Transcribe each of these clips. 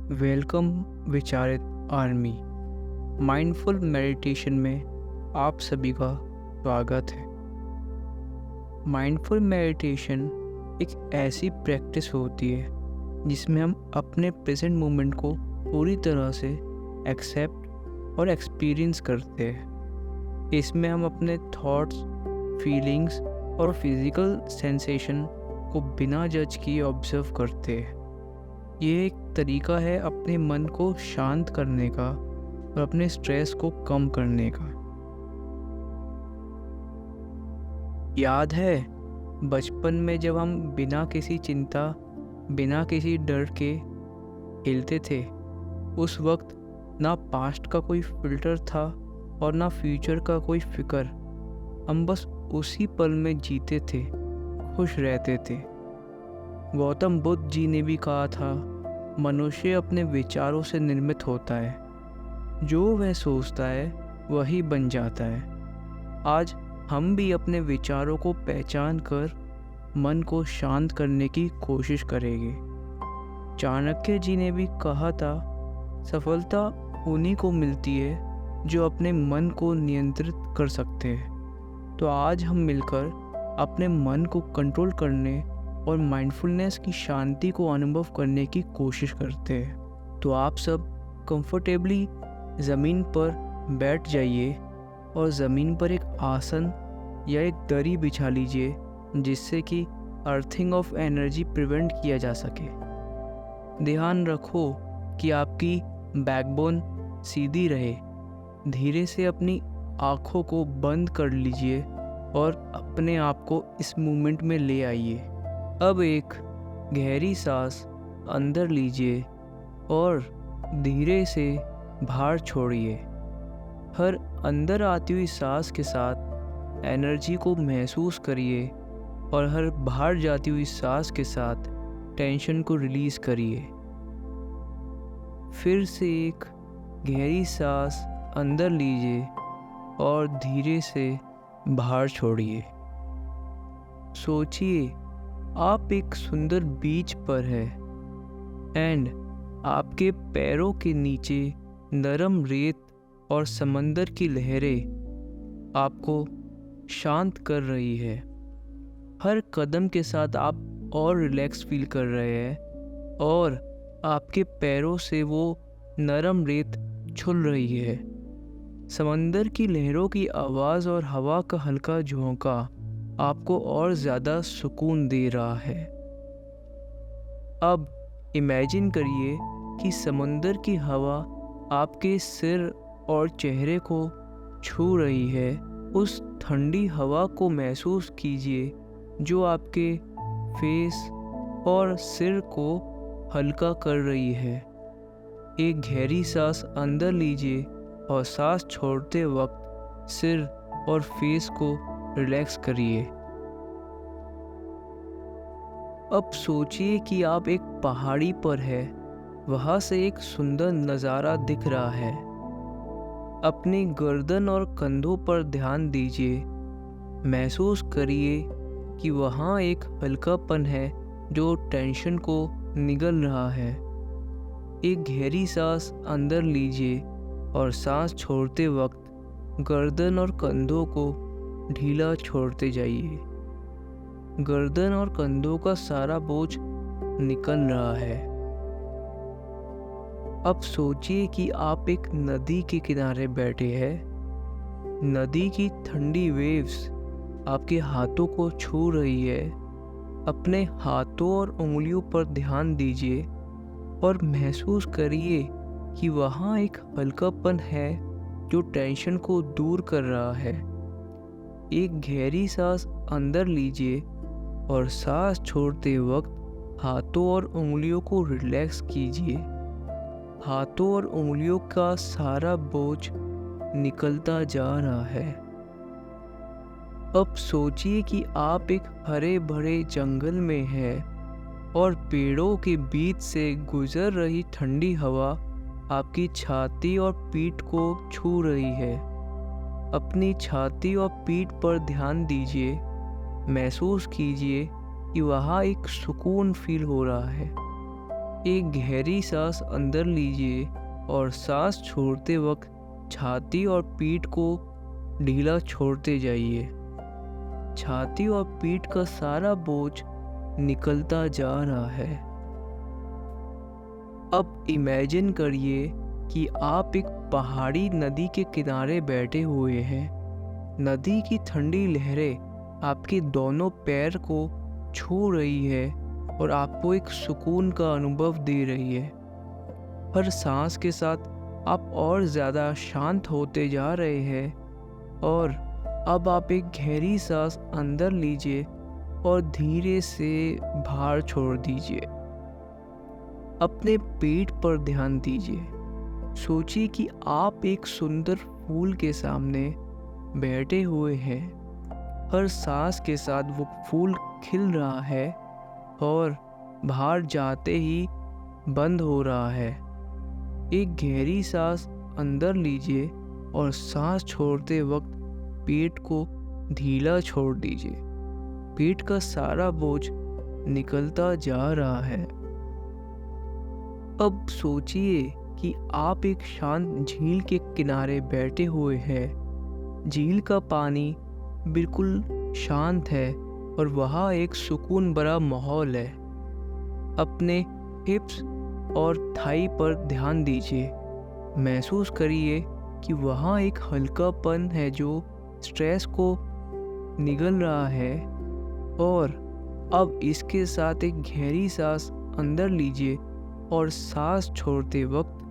Welcome Vicharit army. Mindful meditation में आप सभी का स्वागत है। माइंडफुल मेडिटेशन एक ऐसी प्रैक्टिस होती है जिसमें हम अपने प्रेजेंट मोमेंट को पूरी तरह से एक्सेप्ट और एक्सपीरियंस करते हैं। इसमें हम अपने थॉट्स, फीलिंग्स और फिज़िकल सेंसेशन को बिना जज किए ऑब्जर्व करते हैं। ये एक तरीका है अपने मन को शांत करने का और अपने स्ट्रेस को कम करने का। याद है बचपन में जब हम बिना किसी चिंता, बिना किसी डर के खेलते थे? उस वक्त ना पास्ट का कोई फिल्टर था और ना फ्यूचर का कोई फिक्र। हम बस उसी पल में जीते थे, खुश रहते थे। गौतम बुद्ध जी ने भी कहा था, मनुष्य अपने विचारों से निर्मित होता है, जो वह सोचता है वही बन जाता है। आज हम भी अपने विचारों को पहचान कर मन को शांत करने की कोशिश करेंगे। चाणक्य जी ने भी कहा था, सफलता उन्हीं को मिलती है जो अपने मन को नियंत्रित कर सकते हैं। तो आज हम मिलकर अपने मन को कंट्रोल करने और माइंडफुलनेस की शांति को अनुभव करने की कोशिश करते हैं। तो आप सब कंफर्टेबली ज़मीन पर बैठ जाइए और ज़मीन पर एक आसन या एक दरी बिछा लीजिए, जिससे कि अर्थिंग ऑफ एनर्जी प्रिवेंट किया जा सके। ध्यान रखो कि आपकी बैकबोन सीधी रहे। धीरे से अपनी आँखों को बंद कर लीजिए और अपने आप को इस मूवमेंट में ले आइए। अब एक गहरी सांस अंदर लीजिए और धीरे से बाहर छोड़िए। हर अंदर आती हुई सांस के साथ एनर्जी को महसूस करिए और हर बाहर जाती हुई सांस के साथ टेंशन को रिलीज़ करिए। फिर से एक गहरी सांस अंदर लीजिए और धीरे से बाहर छोड़िए। सोचिए आप एक सुंदर बीच पर है एंड आपके पैरों के नीचे नरम रेत और समंदर की लहरें आपको शांत कर रही है। हर कदम के साथ आप और रिलैक्स फील कर रहे हैं और आपके पैरों से वो नरम रेत छूल रही है। समंदर की लहरों की आवाज़ और हवा का हल्का झोंका आपको और ज़्यादा सुकून दे रहा है। अब इमेजिन करिए कि समंदर की हवा आपके सिर और चेहरे को छू रही है। उस ठंडी हवा को महसूस कीजिए जो आपके फेस और सिर को हल्का कर रही है। एक गहरी सांस अंदर लीजिए और सांस छोड़ते वक्त सिर और फेस को रिलैक्स करिए। अब सोचिए कि आप एक पहाड़ी पर हैं। वहाँ से एक सुंदर नज़ारा दिख रहा है। अपनी गर्दन और कंधों पर ध्यान दीजिए। महसूस करिए कि वहाँ एक हल्कापन है जो टेंशन को निगल रहा है। एक गहरी सांस अंदर लीजिए और सांस छोड़ते वक्त गर्दन और कंधों को ढीला छोड़ते जाइए। गर्दन और कंधों का सारा बोझ निकल रहा है। अब सोचिए कि आप एक नदी के किनारे बैठे हैं। नदी की ठंडी वेव्स आपके हाथों को छू रही है। अपने हाथों और उंगलियों पर ध्यान दीजिए और महसूस करिए कि वहाँ एक हल्कापन है जो टेंशन को दूर कर रहा है। एक गहरी सांस अंदर लीजिए और सांस छोड़ते वक्त हाथों और उंगलियों को रिलैक्स कीजिए। हाथों और उंगलियों का सारा बोझ निकलता जा रहा है। अब सोचिए कि आप एक हरे भरे जंगल में हैं और पेड़ों के बीच से गुजर रही ठंडी हवा आपकी छाती और पीठ को छू रही है। अपनी छाती और पीठ पर ध्यान दीजिए। महसूस कीजिए कि वहाँ एक सुकून फील हो रहा है। एक गहरी सांस अंदर लीजिए और सांस छोड़ते वक्त छाती और पीठ को ढीला छोड़ते जाइए। छाती और पीठ का सारा बोझ निकलता जा रहा है। अब इमेजिन करिए कि आप एक पहाड़ी नदी के किनारे बैठे हुए हैं। नदी की ठंडी लहरें आपके दोनों पैर को छू रही है और आपको एक सुकून का अनुभव दे रही है। हर सांस के साथ आप और ज़्यादा शांत होते जा रहे हैं और अब आप एक गहरी सांस अंदर लीजिए और धीरे से बाहर छोड़ दीजिए। अपने पेट पर ध्यान दीजिए। सोचिए कि आप एक सुंदर फूल के सामने बैठे हुए हैं। हर सांस के साथ वो फूल खिल रहा है और बाहर जाते ही बंद हो रहा है। एक गहरी सांस अंदर लीजिए और सांस छोड़ते वक्त पेट को ढीला छोड़ दीजिए। पेट का सारा बोझ निकलता जा रहा है। अब सोचिए कि आप एक शांत झील के किनारे बैठे हुए हैं। झील का पानी बिल्कुल शांत है और वहाँ एक सुकून भरा माहौल है। अपने हिप्स और थाई पर ध्यान दीजिए। महसूस करिए कि वहाँ एक हल्कापन है जो स्ट्रेस को निगल रहा है। और अब इसके साथ एक गहरी सांस अंदर लीजिए और सांस छोड़ते वक्त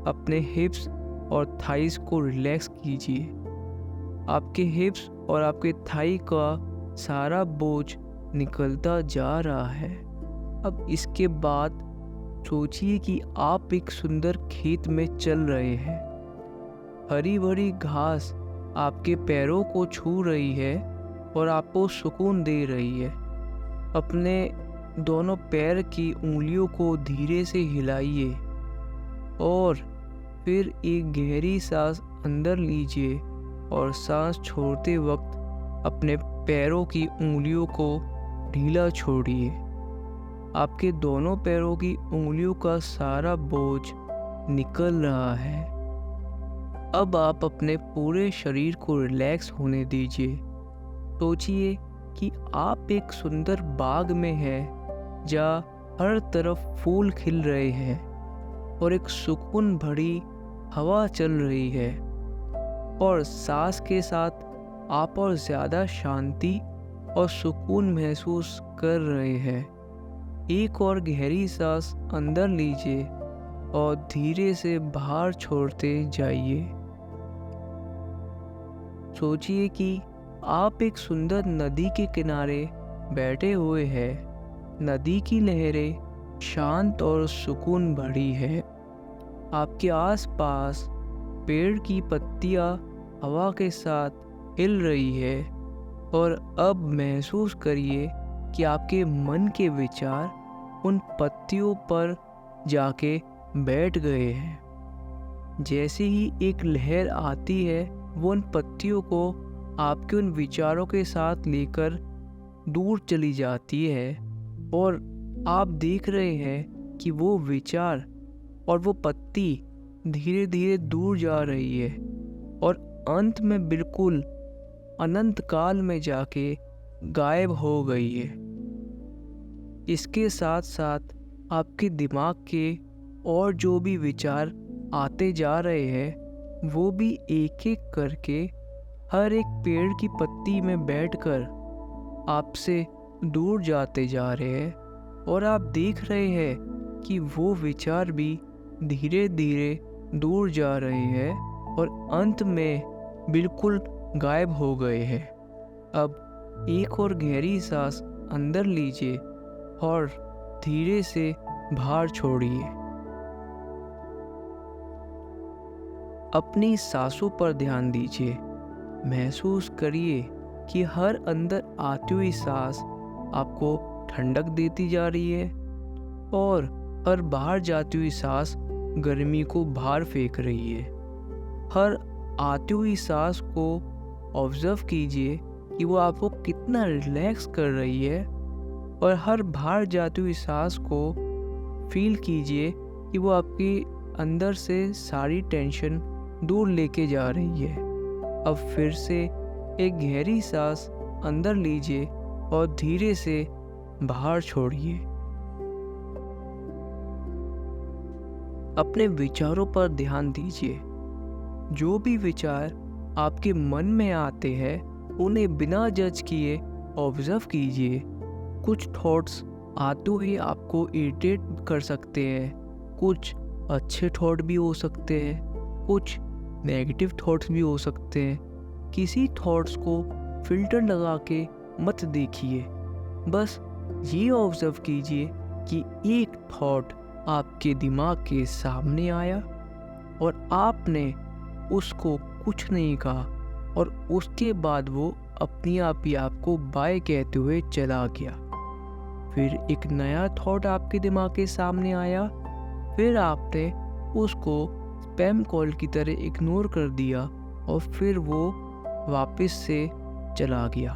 अपने हिप्स और थाइस को रिलैक्स कीजिए। आपके हिप्स और आपके थाई का सारा बोझ निकलता जा रहा है। अब इसके बाद सोचिए कि आप एक सुंदर खेत में चल रहे हैं। हरी भरी घास आपके पैरों को छू रही है और आपको सुकून दे रही है। अपने दोनों पैर की उंगलियों को धीरे से हिलाइए और फिर एक गहरी सांस अंदर लीजिए और सांस छोड़ते वक्त अपने पैरों की उंगलियों को ढीला छोड़िए। आपके दोनों पैरों की उंगलियों का सारा बोझ निकल रहा है। अब आप अपने पूरे शरीर को रिलैक्स होने दीजिए। सोचिए कि आप एक सुंदर बाग में हैं जहाँ हर तरफ फूल खिल रहे हैं और एक सुकून भरी हवा चल रही है। और सांस के साथ आप और ज़्यादा शांति और सुकून महसूस कर रहे हैं। एक और गहरी सांस अंदर लीजिए और धीरे से बाहर छोड़ते जाइए। सोचिए कि आप एक सुंदर नदी के किनारे बैठे हुए हैं। नदी की लहरें शांत और सुकून भरी है। आपके आसपास पेड़ की पत्तियां हवा के साथ हिल रही है। और अब महसूस करिए कि आपके मन के विचार उन पत्तियों पर जाके बैठ गए हैं। जैसे ही एक लहर आती है वो उन पत्तियों को आपके उन विचारों के साथ लेकर दूर चली जाती है और आप देख रहे हैं कि वो विचार और वो पत्ती धीरे धीरे दूर जा रही है और अंत में बिल्कुल अनंत काल में जाके गायब हो गई है। इसके साथ साथ आपके दिमाग के और जो भी विचार आते जा रहे हैं वो भी एक एक करके हर एक पेड़ की पत्ती में बैठकर आपसे दूर जाते जा रहे हैं। और आप देख रहे हैं कि वो विचार भी धीरे धीरे दूर जा रहे हैं और अंत में बिल्कुल गायब हो गए हैं। अब एक और गहरी सांस अंदर लीजिए और धीरे से बाहर छोड़िए। अपनी सांसों पर ध्यान दीजिए। महसूस करिए कि हर अंदर आती हुई सांस आपको ठंडक देती जा रही है और हर बाहर जाती हुई सांस गर्मी को बाहर फेंक रही है। हर आती हुई सांस को ऑब्जर्व कीजिए कि वो आपको कितना रिलैक्स कर रही है और हर बाहर जाती हुई सांस को फील कीजिए कि वो आपकी अंदर से सारी टेंशन दूर लेके जा रही है। अब फिर से एक गहरी सांस अंदर लीजिए और धीरे से बाहर छोड़िए। अपने विचारों पर ध्यान दीजिए। जो भी विचार आपके मन में आते हैं उन्हें बिना जज किए ऑब्जर्व कीजिए। कुछ थॉट्स आते हुए आपको इरिटेट कर सकते हैं, कुछ अच्छे थॉट भी हो सकते हैं, कुछ नेगेटिव थॉट्स भी हो सकते हैं। किसी थॉट्स को फिल्टर लगा के मत देखिए, बस ये ऑब्जर्व कीजिए कि एक थॉट आपके दिमाग के सामने आया और आपने उसको कुछ नहीं कहा और उसके बाद वो अपने आप ही आपको बाय कहते हुए चला गया। फिर एक नया थॉट आपके दिमाग के सामने आया, फिर आपने उसको स्पैम कॉल की तरह इग्नोर कर दिया और फिर वो वापस से चला गया।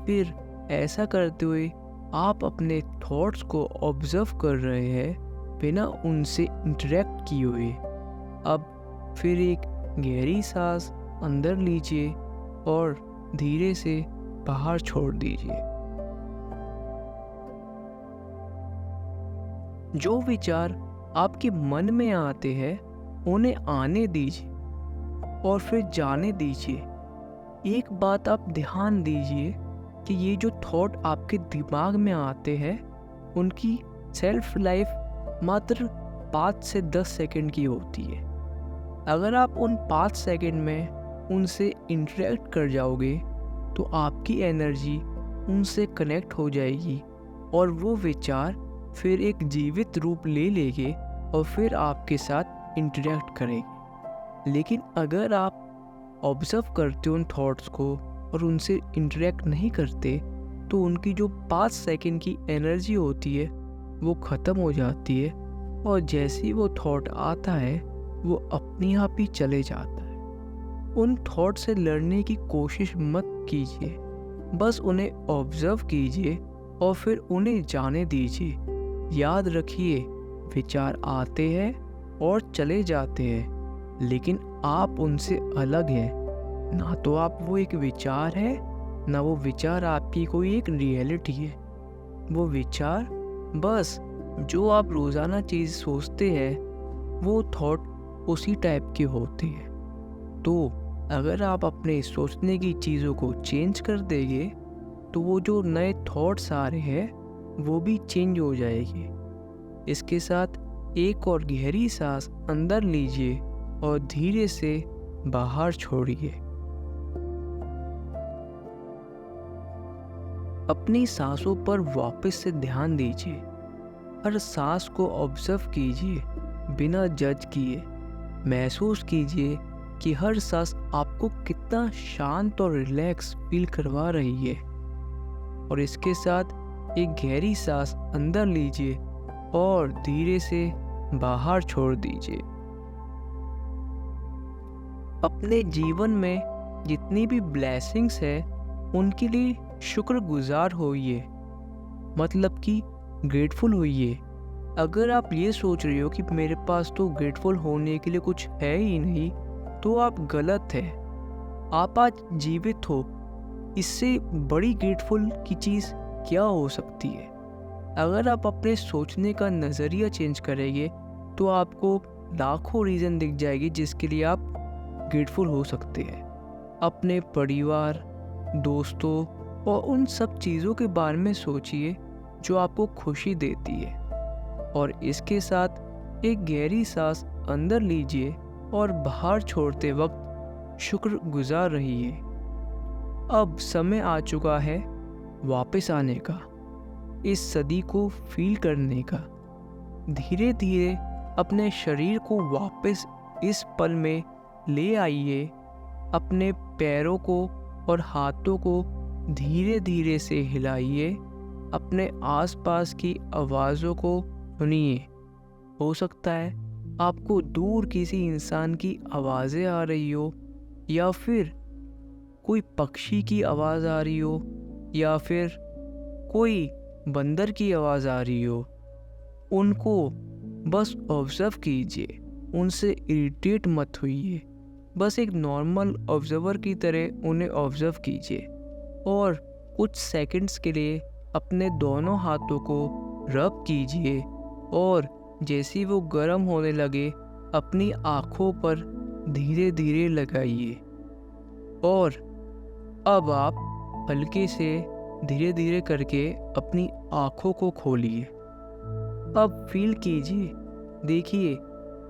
फिर ऐसा करते हुए आप अपने थॉट्स को ऑब्जर्व कर रहे हैं बिना उनसे इंटरेक्ट किए हुए। अब फिर एक गहरी सांस अंदर लीजिए और धीरे से बाहर छोड़ दीजिए। जो विचार आपके मन में आते हैं उन्हें आने दीजिए और फिर जाने दीजिए। एक बात आप ध्यान दीजिए कि ये जो थॉट आपके दिमाग में आते हैं उनकी सेल्फ लाइफ मात्र 5 से 10 सेकंड की होती है। अगर आप उन 5 सेकंड में उनसे इंटरेक्ट कर जाओगे तो आपकी एनर्जी उनसे कनेक्ट हो जाएगी और वो विचार फिर एक जीवित रूप ले लेंगे और फिर आपके साथ इंटरेक्ट करेंगे। लेकिन अगर आप ऑब्जर्व करते हो उन थॉट्स को और उनसे इंटरेक्ट नहीं करते तो उनकी जो 5 सेकंड की एनर्जी होती है वो ख़त्म हो जाती है और जैसे ही वो थॉट आता है वो अपने आप ही चले जाता है। उन थॉट से लड़ने की कोशिश मत कीजिए, बस उन्हें ऑब्जर्व कीजिए और फिर उन्हें जाने दीजिए। याद रखिए, विचार आते हैं और चले जाते हैं, लेकिन आप उनसे अलग हैं। ना तो आप वो एक विचार है, ना वो विचार आपकी कोई एक रियलिटी है। वो विचार बस जो आप रोज़ाना चीज़ सोचते हैं वो थॉट उसी टाइप के होते हैं। तो अगर आप अपने सोचने की चीज़ों को चेंज कर देंगे तो वो जो नए थॉट्स आ रहे हैं वो भी चेंज हो जाएगी। इसके साथ एक और गहरी सांस अंदर लीजिए और धीरे से बाहर छोड़िए। अपनी सांसों पर वापस से ध्यान दीजिए। हर सांस को ऑब्जर्व कीजिए बिना जज किए। महसूस कीजिए कि हर सांस आपको कितना शांत और रिलैक्स फील करवा रही है। और इसके साथ एक गहरी सांस अंदर लीजिए और धीरे से बाहर छोड़ दीजिए। अपने जीवन में जितनी भी ब्लेसिंग्स है उनके लिए शुक्रगुजार होइए, मतलब कि ग्रेटफुल होइए। अगर आप ये सोच रहे हो कि मेरे पास तो ग्रेटफुल होने के लिए कुछ है ही नहीं, तो आप गलत है। आप आज जीवित हो, इससे बड़ी ग्रेटफुल की चीज़ क्या हो सकती है। अगर आप अपने सोचने का नज़रिया चेंज करेंगे तो आपको लाखों रीज़न दिख जाएगी जिसके लिए आप ग्रेटफुल हो सकते हैं। अपने परिवार, दोस्तों और उन सब चीज़ों के बारे में सोचिए जो आपको खुशी देती है। और इसके साथ एक गहरी सांस अंदर लीजिए और बाहर छोड़ते वक्त शुक्रगुजार रहिए। अब समय आ चुका है वापस आने का, इस सदी को फील करने का। धीरे धीरे अपने शरीर को वापस इस पल में ले आइए। अपने पैरों को और हाथों को धीरे धीरे से हिलाइए। अपने आसपास की आवाज़ों को सुनिए। हो सकता है आपको दूर किसी इंसान की आवाज़ें आ रही हो, या फिर कोई पक्षी की आवाज़ आ रही हो, या फिर कोई बंदर की आवाज़ आ रही हो। उनको बस ऑब्जर्व कीजिए, उनसे इरिटेट मत होइए, बस एक नॉर्मल ऑब्जर्वर की तरह उन्हें ऑब्जर्व कीजिए और कुछ सेकंड्स के लिए अपने दोनों हाथों को रब कीजिए और जैसे ही वो गर्म होने लगे अपनी आँखों पर धीरे धीरे लगाइए। और अब आप हल्के से धीरे धीरे करके अपनी आँखों को खोलिए। अब फील कीजिए, देखिए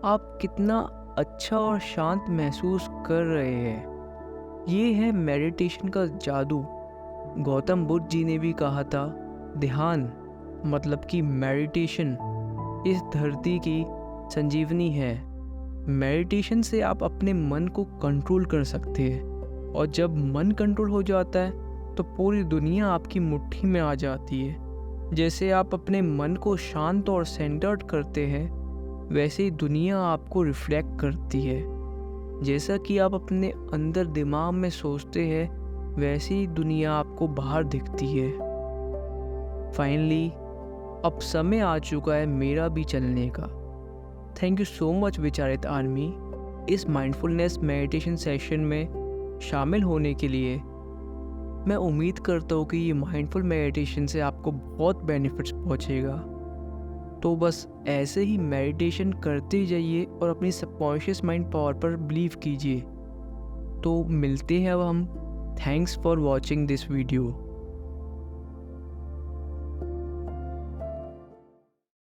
आप कितना अच्छा और शांत महसूस कर रहे हैं। ये है मेडिटेशन का जादू। गौतम बुद्ध जी ने भी कहा था, ध्यान मतलब कि मेडिटेशन इस धरती की संजीवनी है। मेडिटेशन से आप अपने मन को कंट्रोल कर सकते हैं और जब मन कंट्रोल हो जाता है तो पूरी दुनिया आपकी मुट्ठी में आ जाती है। जैसे आप अपने मन को शांत और सेंटर्ड करते हैं वैसे ही दुनिया आपको रिफ्लेक्ट करती है। जैसा कि आप अपने अंदर दिमाग में सोचते हैं वैसे ही दुनिया आपको बाहर दिखती है। फाइनली अब समय आ चुका है मेरा भी चलने का। Thank you so much Vicharit army, इस माइंडफुलनेस मेडिटेशन सेशन में शामिल होने के लिए। मैं उम्मीद करता हूँ कि ये माइंडफुल मेडिटेशन से आपको बहुत बेनिफिट्स पहुँचेगा। तो बस ऐसे ही मेडिटेशन करते जाइए और अपनी सबकॉन्शियस माइंड पावर पर बिलीव कीजिए। तो मिलते हैं अब हम। Thanks for watching this video.